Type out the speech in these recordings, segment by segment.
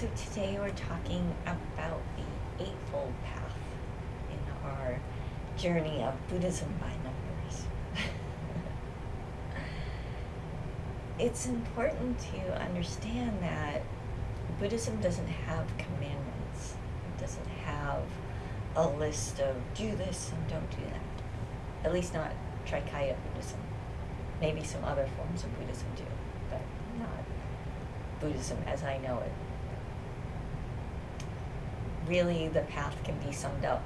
So today we're talking about the Eightfold Path in our journey of Buddhism by numbers. It's important to understand that Buddhism doesn't have commandments. It doesn't have a list of do this and don't do that. At least not Trikaya Buddhism. Maybe some other forms of Buddhism do, but not Buddhism as I know it. Really, the path can be summed up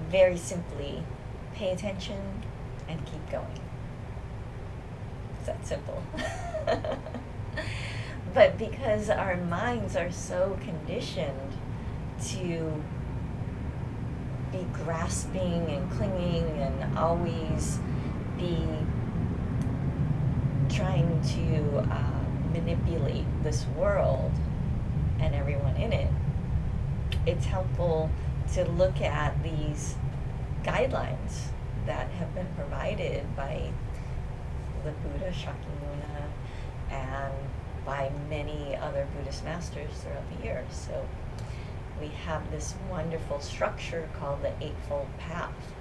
very simply: pay attention and keep going. It's that simple. But because our minds are so conditioned to be grasping and clinging and always be trying to manipulate this world and everyone in it, it's helpful to look at these guidelines that have been provided by the Buddha Shakyamuni and by many other Buddhist masters throughout the years. So we have this wonderful structure called the Eightfold Path.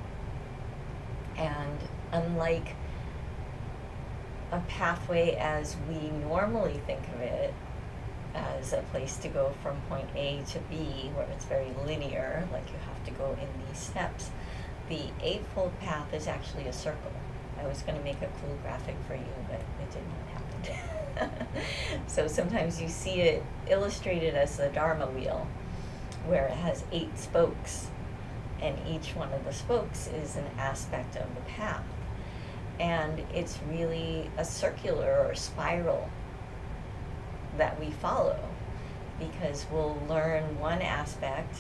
And unlike a pathway as we normally think of it, as a place to go from point A to B, where it's very linear, like you have to go in these steps, the Eightfold Path is actually a circle. I was going to make a cool graphic for you, but it did not happen. So sometimes you see it illustrated as the Dharma wheel, where it has 8 spokes, and each one of the spokes is an aspect of the path. And it's really a circular or spiral that we follow, because we'll learn one aspect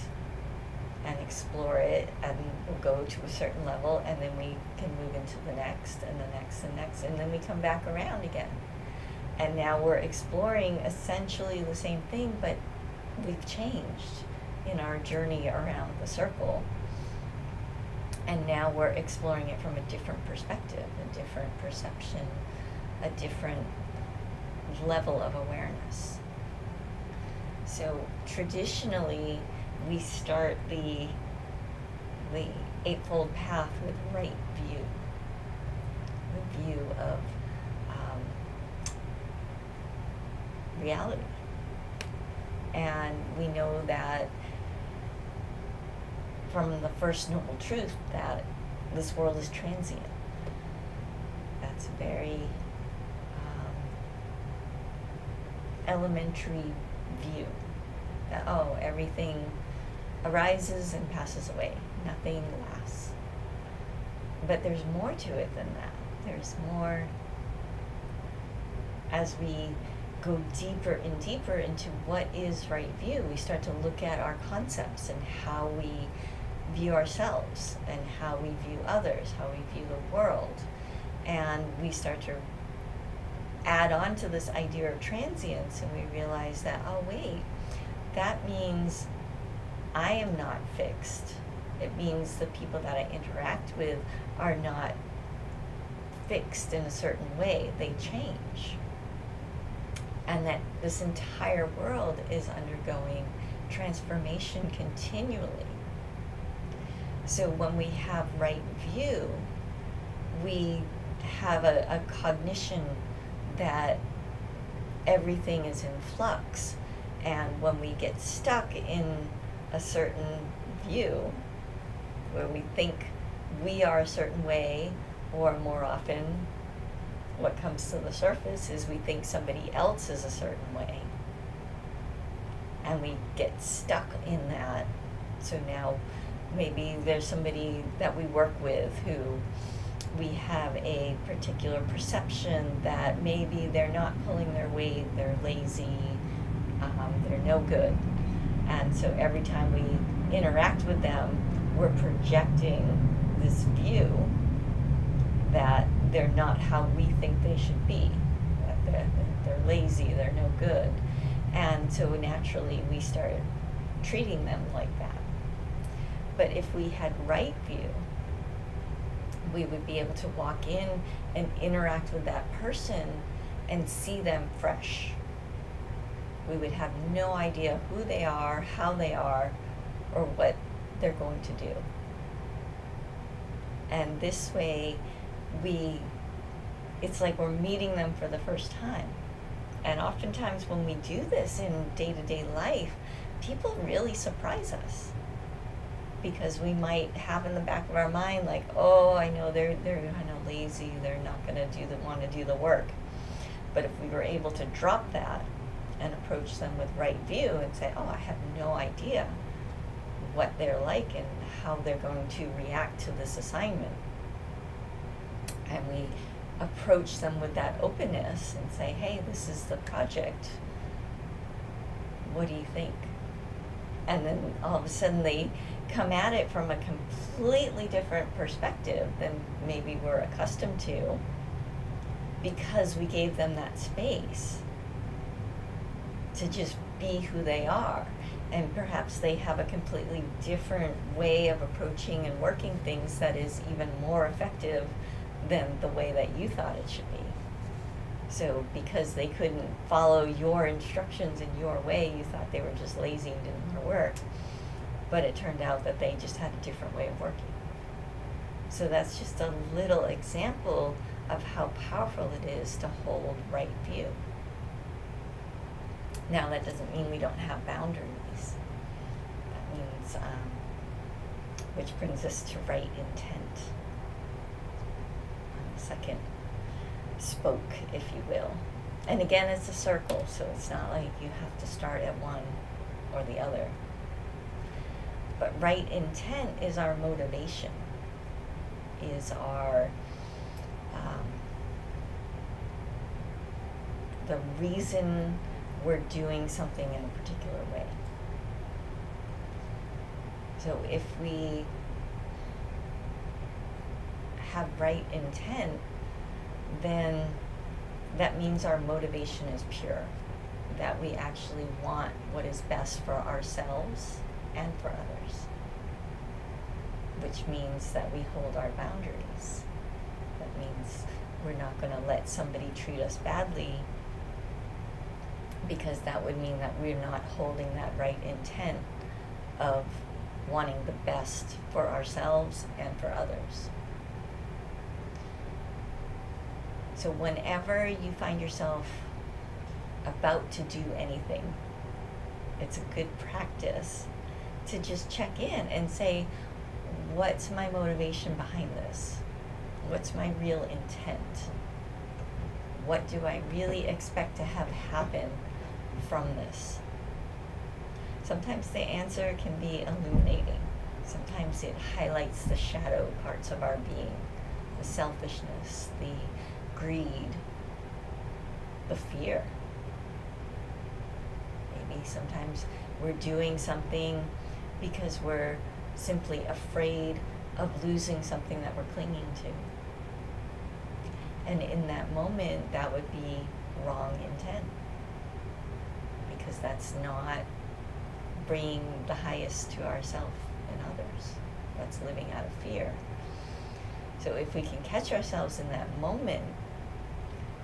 and explore it, and we'll go to a certain level, and then we can move into the next and the next and next, and then we come back around again. And now we're exploring essentially the same thing, but we've changed in our journey around the circle. And now we're exploring it from a different perspective, a different perception, a different level of awareness. So traditionally, we start the Eightfold Path with right view, the view of reality. And we know that from the First Noble Truth that this world is transient. That's a very elementary view. That, everything arises and passes away. Nothing lasts. But there's more to it than that. There's more as we go deeper and deeper into what is right view. We start to look at our concepts and how we view ourselves and how we view others, how we view the world. And we start to add on to this idea of transience, and we realize that, that means I am not fixed. It means the people that I interact with are not fixed in a certain way. They change. And that this entire world is undergoing transformation continually. So when we have right view, we have a cognition that everything is in flux. And when we get stuck in a certain view, where we think we are a certain way, or more often, what comes to the surface is we think somebody else is a certain way. And we get stuck in that. So now maybe there's somebody that we work with who we have a particular perception that maybe they're not pulling their weight, they're lazy, they're no good. And so every time we interact with them, we're projecting this view that they're not how we think they should be. That they're lazy, they're no good. And so naturally we start treating them like that. But if we had right view, we would be able to walk in and interact with that person and see them fresh. we would have no idea who they are, how they are, or what they're going to do. And this way, it's like we're meeting them for the first time. And oftentimes when we do this in day-to-day life, people really surprise us. Because we might have in the back of our mind, like, oh, I know they're kind of lazy, they're not going to want to do the work. But if we were able to drop that and approach them with right view and say, oh, I have no idea what they're like and how they're going to react to this assignment. And we approach them with that openness and say, hey, this is the project. What do you think? And then all of a sudden they come at it from a completely different perspective than maybe we're accustomed to, because we gave them that space to just be who they are. And perhaps they have a completely different way of approaching and working things that is even more effective than the way that you thought it should be. So because they couldn't follow your instructions in your way, you thought they were just lazy and didn't want to work. But it turned out that they just had a different way of working. So that's just a little example of how powerful it is to hold right view. Now, that doesn't mean we don't have boundaries. That means, which brings us to right intent. The second spoke, if you will. And again, it's a circle, so it's not like you have to start at one or the other. But right intent is our motivation, is our the reason we're doing something in a particular way. So if we have right intent, then that means our motivation is pure, that we actually want what is best for ourselves and for others, which means that we hold our boundaries. That means we're not going to let somebody treat us badly, because that would mean that we're not holding that right intent of wanting the best for ourselves and for others. So whenever you find yourself about to do anything, it's a good practice to just check in and say, what's my motivation behind this? What's my real intent? What do I really expect to have happen from this? Sometimes the answer can be illuminating. Sometimes it highlights the shadow parts of our being, the selfishness, the greed, the fear. Maybe sometimes we're doing something because we're simply afraid of losing something that we're clinging to. And in that moment, that would be wrong intent, because that's not bringing the highest to ourselves and others. That's living out of fear. So if we can catch ourselves in that moment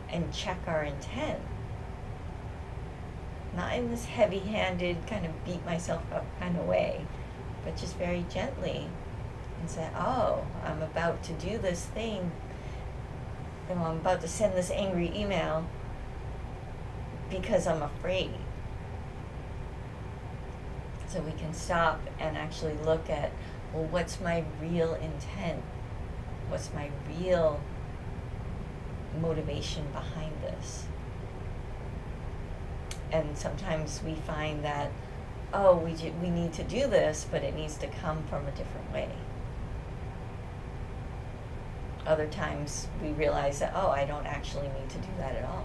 and check our intent, not in this heavy-handed kind of beat myself up kind of way, but just very gently, and say, oh, I'm about to do this thing, I'm about to send this angry email because I'm afraid. So we can stop and actually look at, well, what's my real intent? What's my real motivation behind this? And sometimes we find that, oh, we need to do this, but it needs to come from a different way. Other times we realize that, oh, I don't actually need to do that at all.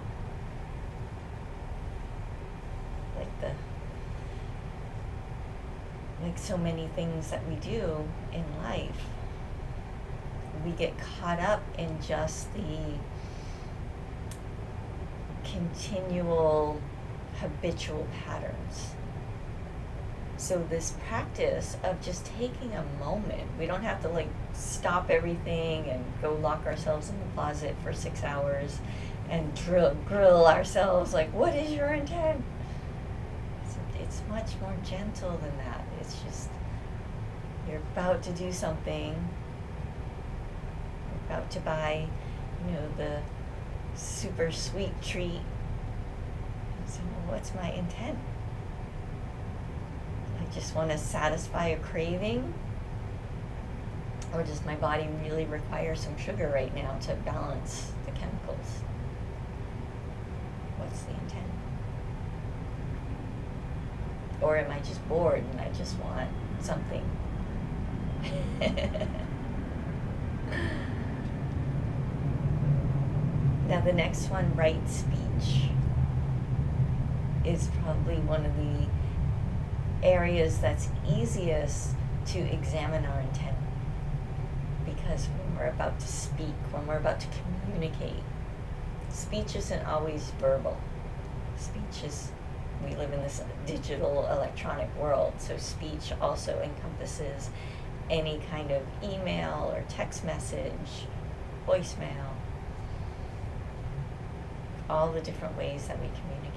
Like so many things that we do in life, we get caught up in just the continual habitual patterns. So this practice of just taking a moment, we don't have to stop everything and go lock ourselves in the closet for 6 hours and grill ourselves what is your intent? it's much more gentle than that. It's just, you're about to do something, you're about to buy, the super sweet treat. So what's my intent? I just want to satisfy a craving? Or does my body really require some sugar right now to balance the chemicals? What's the intent? Or am I just bored and I just want something? Now the next one, right speech, is probably one of the areas that's easiest to examine our intent. Because when we're about to speak, when we're about to communicate, speech isn't always verbal. Speech is, we live in this digital electronic world, so speech also encompasses any kind of email or text message, voicemail, all the different ways that we communicate.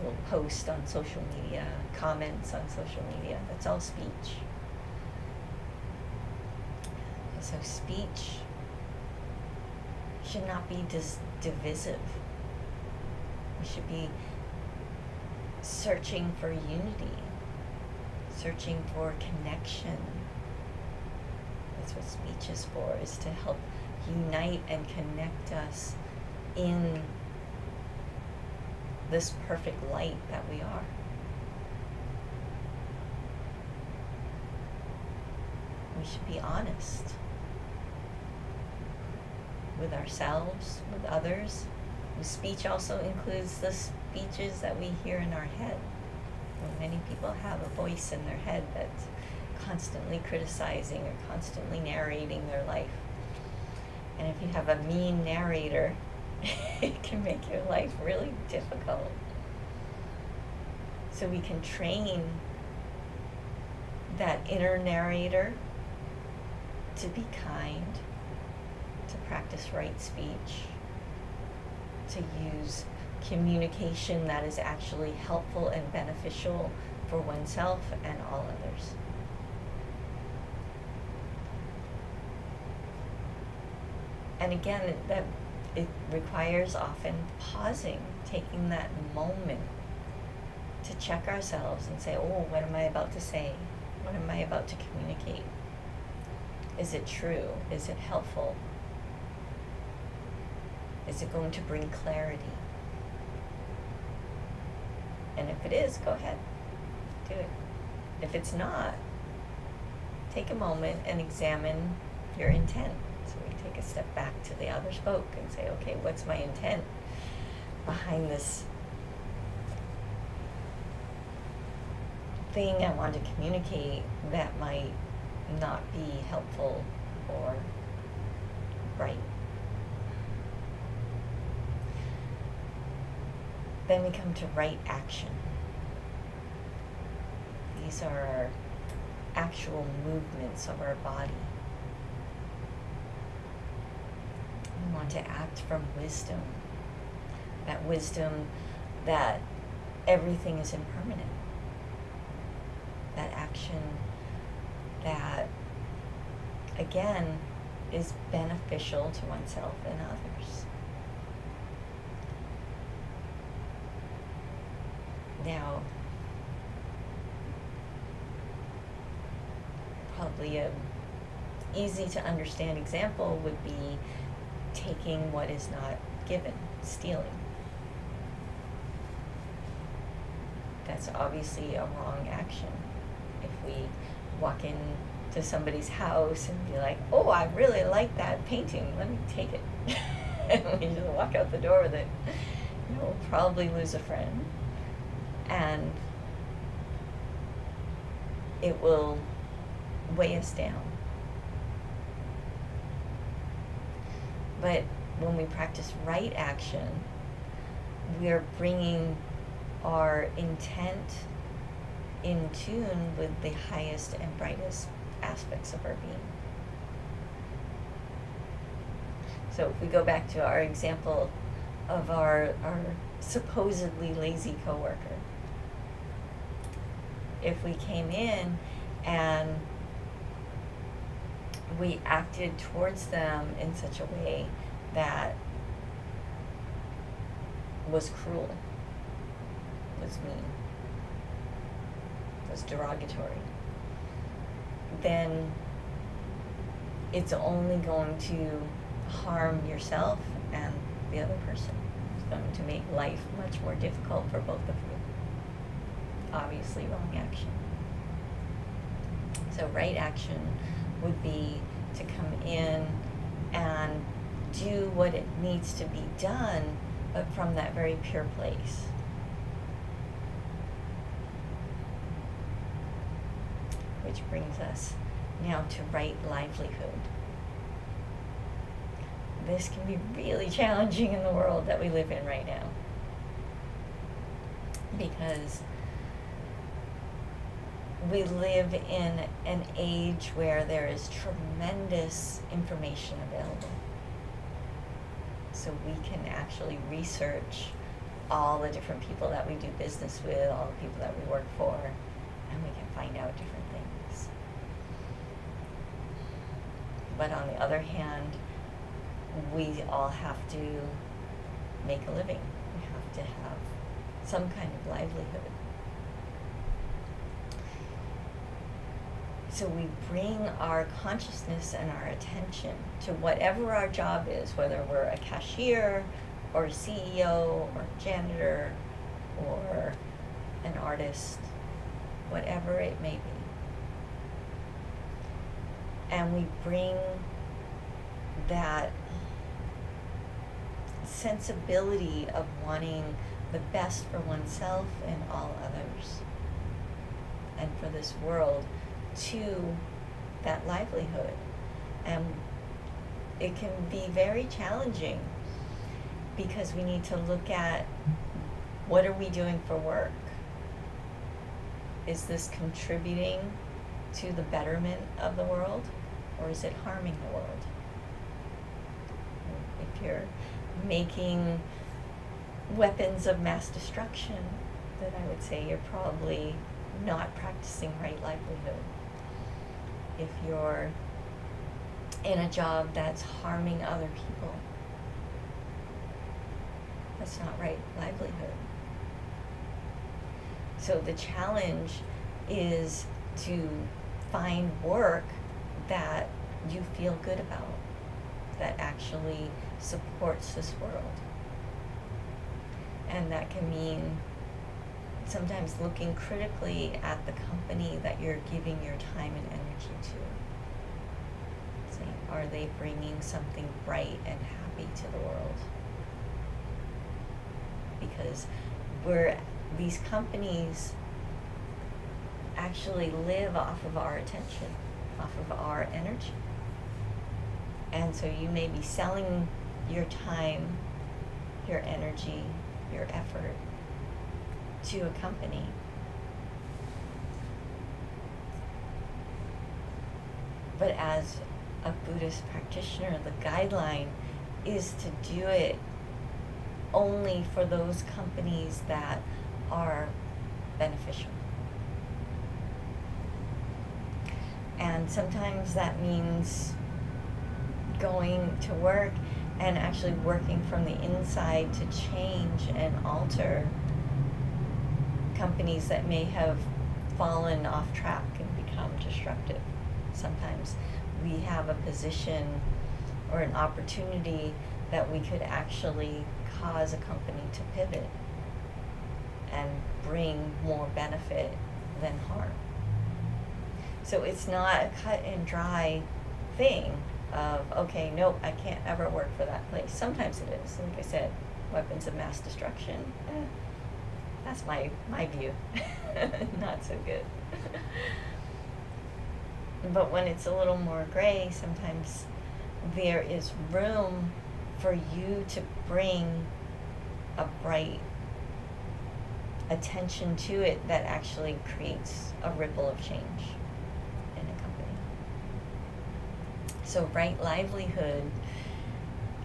We'll post on social media, comments on social media, that's all speech. So speech should not be divisive. We should be searching for unity, searching for connection. That's what speech is for, is to help unite and connect us in this perfect light that we are. We should be honest with ourselves, with others. Speech also includes the speeches that we hear in our head. Many people have a voice in their head that's constantly criticizing or constantly narrating their life. And if you have a mean narrator, it can make your life really difficult. So we can train that inner narrator to be kind, to practice right speech, to use communication that is actually helpful and beneficial for oneself and all others. And again, it requires often pausing, taking that moment to check ourselves and say, oh, what am I about to say? What am I about to communicate? Is it true? Is it helpful? Is it going to bring clarity? And if it is, go ahead, do it. If it's not, take a moment and examine your intent. So we take a step back to the other spoke and say, okay, what's my intent behind this thing I want to communicate that might not be helpful or right? Then we come to right action. These are our actual movements of our body. We want to act from wisdom. That wisdom that everything is impermanent. That action that, again, is beneficial to oneself and others. Now, probably an easy to understand example would be taking what is not given, stealing. That's obviously a wrong action. If we walk into somebody's house and be like, oh, I really like that painting, let me take it. And we just walk out the door with it, we'll probably lose a friend. And it will weigh us down. But when we practice right action, we are bringing our intent in tune with the highest and brightest aspects of our being. So if we go back to our example of our supposedly lazy coworker. If we came in and we acted towards them in such a way that was cruel, was mean, was derogatory, then it's only going to harm yourself and the other person. It's going to make life much more difficult for both of you. Obviously, wrong action. So right action would be to come in and do what it needs to be done, but from that very pure place. Which brings us now to right livelihood. This can be really challenging in the world that we live in right now, because we live in an age where there is tremendous information available. So we can actually research all the different people that we do business with, all the people that we work for, and we can find out different things. But on the other hand, we all have to make a living. We have to have some kind of livelihood. So we bring our consciousness and our attention to whatever our job is, whether we're a cashier or a CEO or a janitor or an artist, whatever it may be. And we bring that sensibility of wanting the best for oneself and all others, and for this world, to that livelihood. And it can be very challenging, because we need to look at, what are we doing for work? Is this contributing to the betterment of the world, or is it harming the world? If you're making weapons of mass destruction, then I would say you're probably not practicing right livelihood. If you're in a job that's harming other people, that's not right livelihood. So the challenge is to find work that you feel good about, that actually supports this world. And that can mean sometimes looking critically at the company that you're giving your time and energy to. Saying, are they bringing something bright and happy to the world? Because these companies actually live off of our attention, off of our energy. And so you may be selling your time, your energy, your effort to a company. But as a Buddhist practitioner, the guideline is to do it only for those companies that are beneficial. And sometimes that means going to work and actually working from the inside to change and alter companies that may have fallen off track and become destructive. Sometimes we have a position or an opportunity that we could actually cause a company to pivot and bring more benefit than harm. So it's not a cut and dry thing of, okay, nope, I can't ever work for that place. Sometimes it is. Like I said, weapons of mass destruction. That's my view. Not so good. But when it's a little more gray, sometimes there is room for you to bring a bright attention to it that actually creates a ripple of change in a company. So right livelihood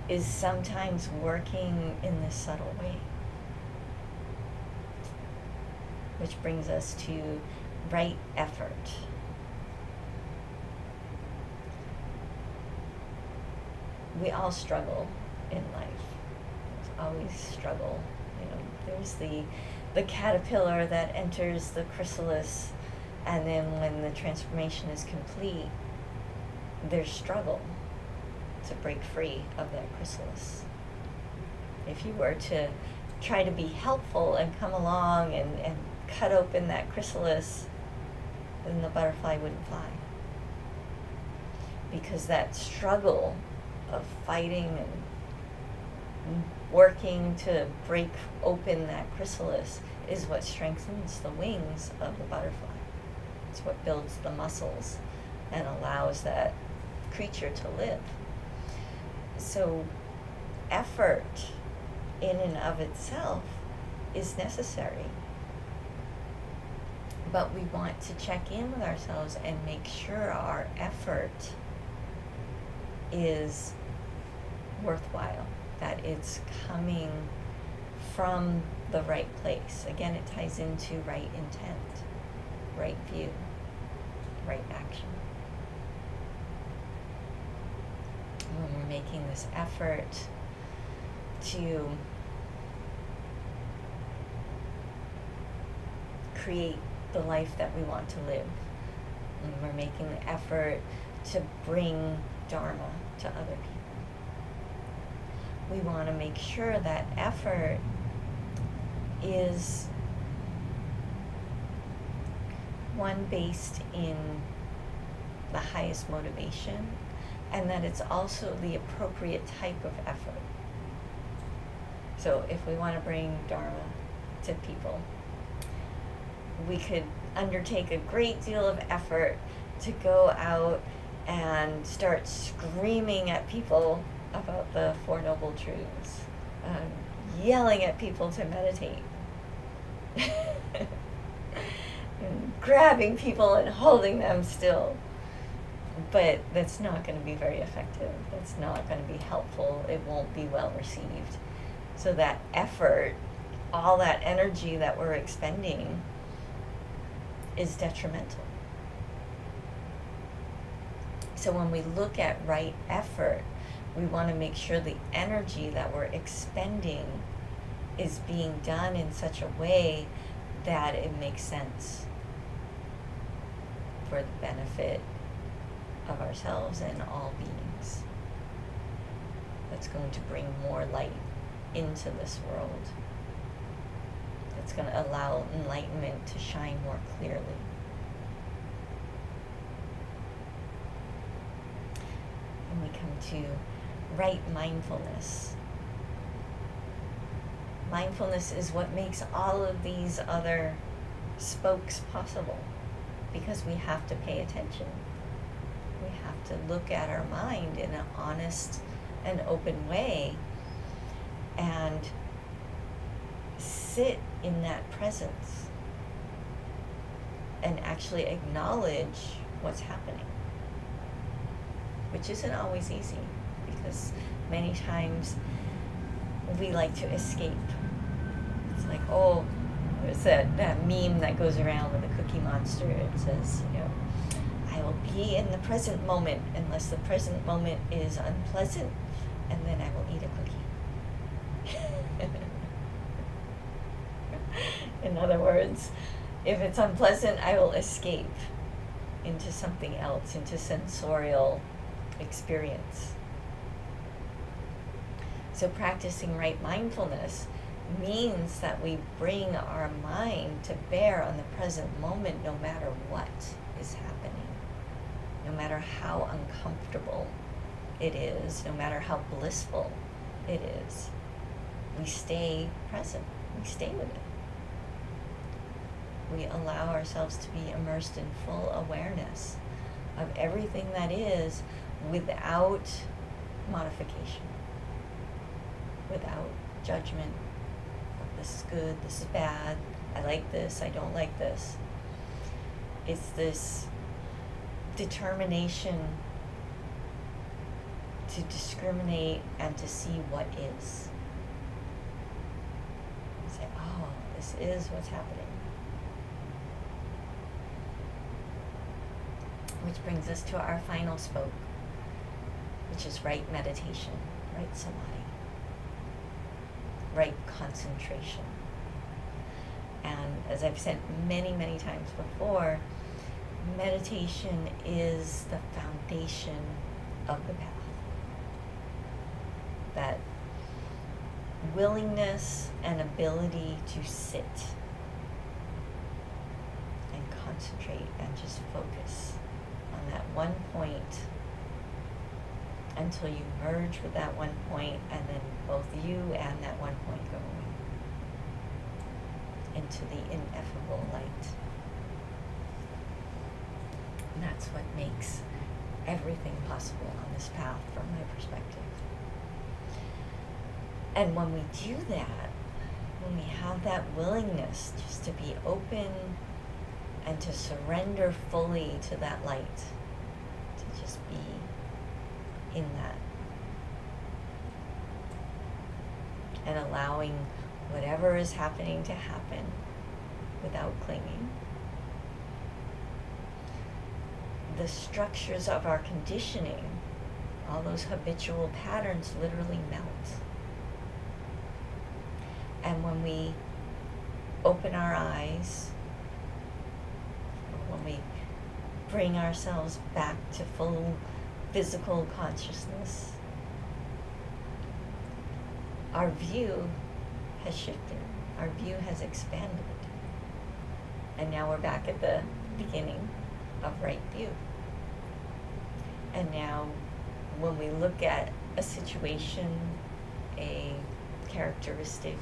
is sometimes working in this subtle way. which brings us to right effort. We all struggle in life. There's always struggle. There's the caterpillar that enters the chrysalis, and then when the transformation is complete, there's struggle to break free of that chrysalis. If you were to try to be helpful and come along and cut open that chrysalis, then the butterfly wouldn't fly. Because that struggle of fighting and working to break open that chrysalis is what strengthens the wings of the butterfly. It's what builds the muscles and allows that creature to live. So effort in and of itself is necessary. But we want to check in with ourselves and make sure our effort is worthwhile, that it's coming from the right place. Again, it ties into right intent, right view, right action. When we're making this effort to create the life that we want to live, when we're making the effort to bring Dharma to other people, we want to make sure that effort is one based in the highest motivation, and that it's also the appropriate type of effort. So if we want to bring Dharma to people, we could undertake a great deal of effort to go out and start screaming at people about the Four Noble Truths, yelling at people to meditate, and grabbing people and holding them still. But that's not going to be very effective. That's not going to be helpful. It won't be well received. So that effort, all that energy that we're expending, is detrimental. So when we look at right effort, we want to make sure the energy that we're expending is being done in such a way that it makes sense for the benefit of ourselves and all beings. That's going to bring more light into this world. That's going to allow enlightenment to shine more clearly. And we come to right mindfulness. Mindfulness is what makes all of these other spokes possible, because we have to pay attention. We have to look at our mind in an honest and open way and sit in that presence and actually acknowledge what's happening, which isn't always easy, because many times we like to escape. It's like, oh, there's that meme that goes around with the Cookie Monster. It says, I will be in the present moment unless the present moment is unpleasant, and then I will eat a cookie. In other words, if it's unpleasant, I will escape into something else, into sensorial experience. So practicing right mindfulness means that we bring our mind to bear on the present moment, no matter what is happening, no matter how uncomfortable it is, no matter how blissful it is. We stay present. We stay with it. We allow ourselves to be immersed in full awareness of everything that is, without modification, without judgment. This is good, this is bad, I like this, I don't like this. It's this determination to discriminate and to see what is. Say, oh, this is what's happening. Which brings us to our final spoke, which is right meditation, right samadhi, right concentration. And as I've said many, many times before, meditation is the foundation of the path. That willingness and ability to sit and concentrate and just focus on that one point until you merge with that one point, and then both you and that one point go into the ineffable light. And that's what makes everything possible on this path from my perspective. And when we do that, when we have that willingness just to be open and to surrender fully to that light, to just be in that, and allowing whatever is happening to happen without clinging, the structures of our conditioning, all those habitual patterns, literally melt. And when we open our eyes, or when we bring ourselves back to full physical consciousness, our view has shifted, our view has expanded. And now we're back at the beginning of right view. And now when we look at a situation, a characteristic,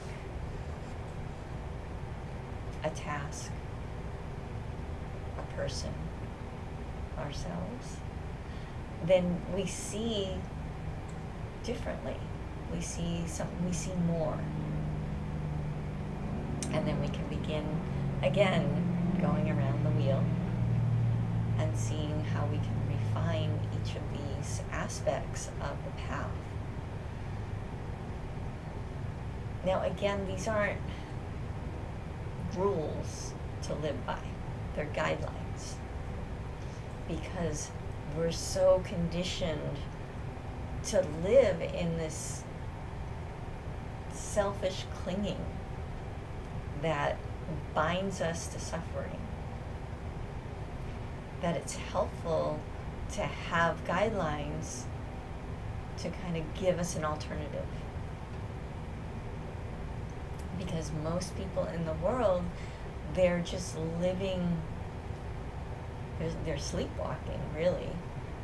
a task, a person, ourselves, then we see differently. We see more. And then we can begin again going around the wheel and seeing how we can refine each of these aspects of the path. Now again, these aren't rules to live by. They're guidelines. Because we're so conditioned to live in this selfish clinging that binds us to suffering, that it's helpful to have guidelines to kind of give us an alternative. Because most people in the world, they're just living, they're sleepwalking, really,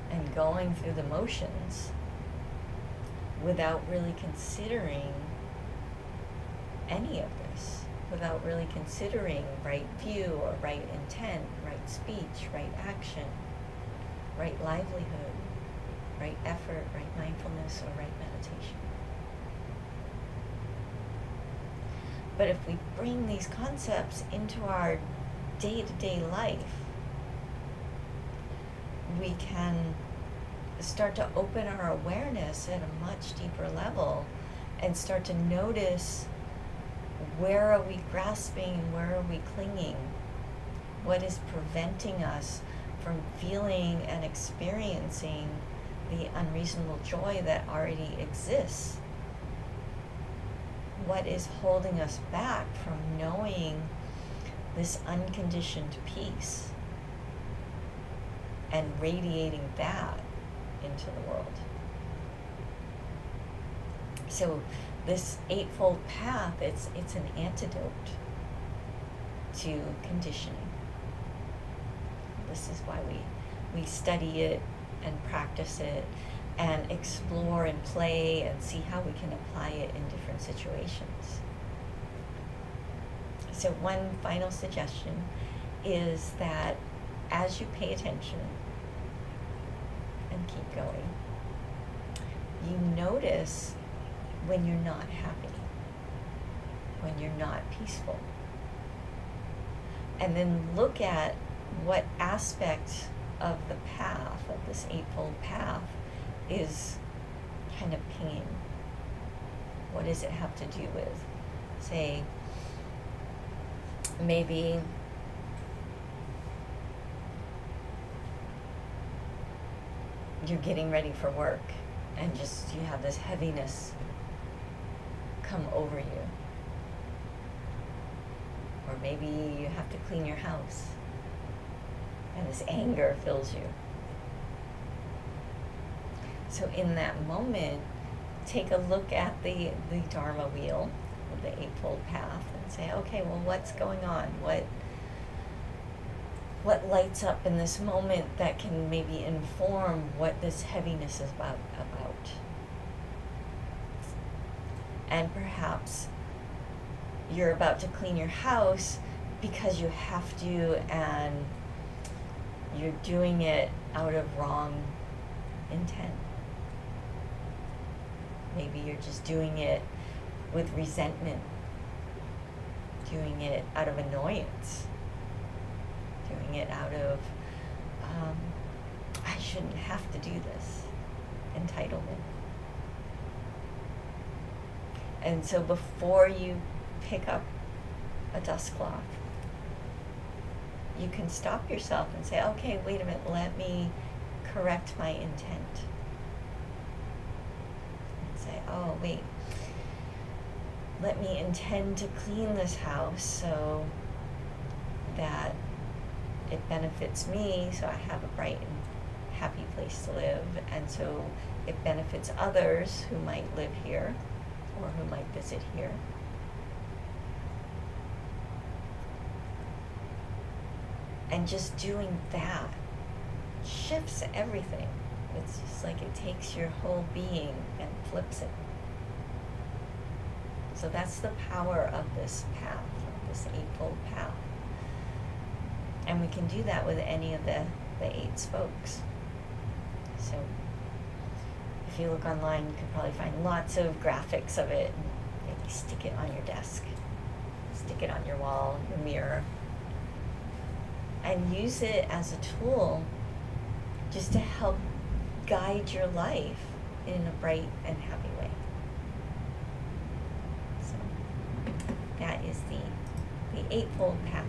and going through the motions without really considering any of this, without really considering right view or right intent, right speech, right action, right livelihood, right effort, right mindfulness, or right meditation. But if we bring these concepts into our day-to-day life, we can start to open our awareness at a much deeper level and start to notice, where are we grasping and where are we clinging? What is preventing us from feeling and experiencing the unreasonable joy that already exists? What is holding us back from knowing this unconditioned peace and radiating that into the world? So this eightfold path, it's an antidote to conditioning. This is why we study it and practice it and explore and play and see how we can apply it in different situations. So one final suggestion is that as you pay attention and keep going, you notice when you're not happy, when you're not peaceful. And then look at what aspect of the path, of this eightfold path, is kind of pinging. What does it have to do with? Say, maybe you're getting ready for work and just you have this heaviness come over you. Or maybe you have to clean your house and this anger fills you. So in that moment, take a look at the Dharma wheel, the Eightfold Path, and say, okay, well, what's going on? What lights up in this moment that can maybe inform what this heaviness is about? And perhaps you're about to clean your house because you have to, and you're doing it out of wrong intent. Maybe you're just doing it with resentment, doing it out of annoyance, doing it out of, I shouldn't have to do this, entitlement. And so before you pick up a dust cloth, you can stop yourself and say, okay, wait a minute, let me correct my intent. And say, oh, wait, let me intend to clean this house so that it benefits me, so I have a bright and happy place to live, and so it benefits others who might live here or who might visit here. And just doing that shifts everything. It's just like it takes your whole being and flips it. So that's the power of this path, of this Eightfold Path. And we can do that with any of the 8 spokes. So if you look online, you can probably find lots of graphics of it. Maybe stick it on your desk, stick it on your wall, your mirror, and use it as a tool just to help guide your life in a bright and happy way. So that is the Eightfold Path.